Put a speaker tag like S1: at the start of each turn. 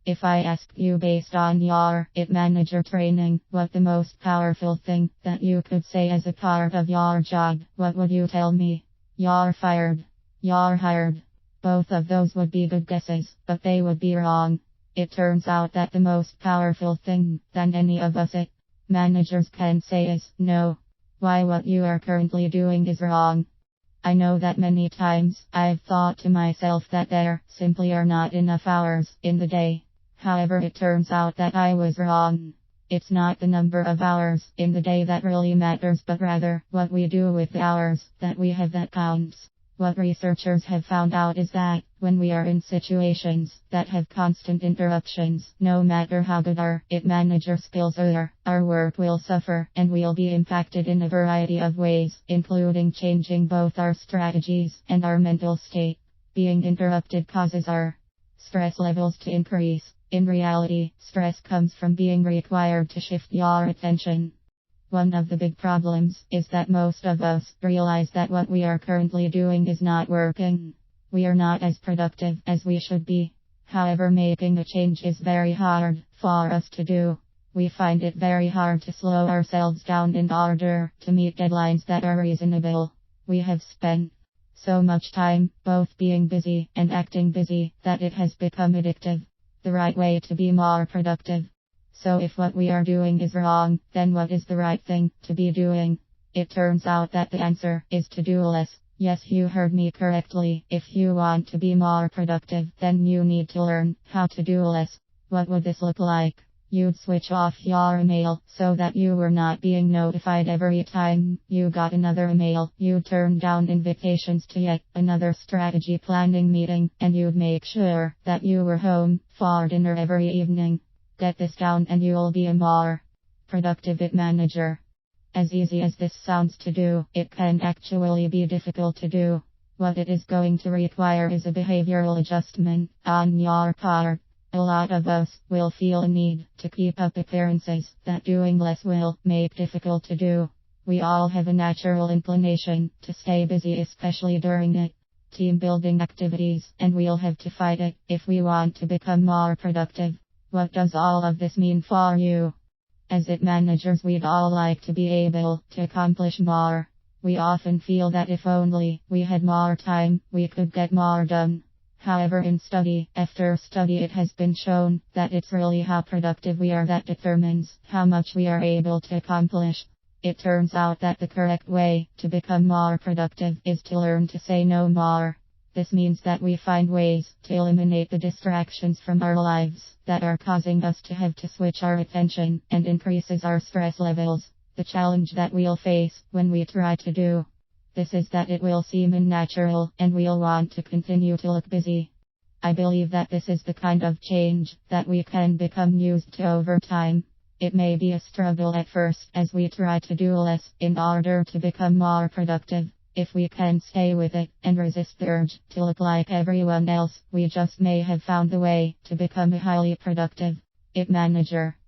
S1: If I ask you based on your IT manager training, what the most powerful thing that you could say as a part of your job, what would you tell me? You're fired. You're hired. Both of those would be good guesses, but they would be wrong. It turns out that the most powerful thing than any of us IT managers can say is no. Why what you are currently doing is wrong. I know that many times I've thought to myself that there simply are not enough hours in the day. However, it turns out that I was wrong. It's not the number of hours in the day that really matters, but rather what we do with the hours that we have that counts. What researchers have found out is that when we are in situations that have constant interruptions, no matter how good our IT manager skills are, our work will suffer and we'll be impacted in a variety of ways, including changing both our strategies and our mental state. Being interrupted causes our stress levels to increase. In reality, stress comes from being required to shift your attention. One of the big problems is that most of us realize that what we are currently doing is not working. We are not as productive as we should be. However, making a change is very hard for us to do. We find it very hard to slow ourselves down in order to meet deadlines that are reasonable. We have spent so much time both being busy and acting busy that it has become addictive. The right way to be more productive. So if what we are doing is wrong, then what is the right thing to be doing? It turns out that the answer is to do less. Yes, you heard me correctly. If you want to be more productive, then you need to learn how to do less. What would this look like? You'd switch off your email so that you were not being notified every time you got another email. You'd turn down invitations to yet another strategy planning meeting, and you'd make sure that you were home for dinner every evening. Get this down and you'll be a more productive IT manager. As easy as this sounds to do, it can actually be difficult to do. What it is going to require is a behavioral adjustment on your part. A lot of us will feel a need to keep up appearances that doing less will make difficult to do. We all have a natural inclination to stay busy, especially during IT team building activities, and we'll have to fight it if we want to become more productive. What does all of this mean for you? As IT managers, we'd all like to be able to accomplish more. We often feel that if only we had more time, we could get more done. However, in study after study, it has been shown that it's really how productive we are that determines how much we are able to accomplish. It turns out that the correct way to become more productive is to learn to say no more. This means that we find ways to eliminate the distractions from our lives that are causing us to have to switch our attention and increases our stress levels. The challenge that we'll face when we try to do this is that it will seem unnatural and we'll want to continue to look busy. I believe that this is the kind of change that we can become used to over time. It may be a struggle at first as we try to do less in order to become more productive. If we can stay with it and resist the urge to look like everyone else, we just may have found the way to become a highly productive IT manager.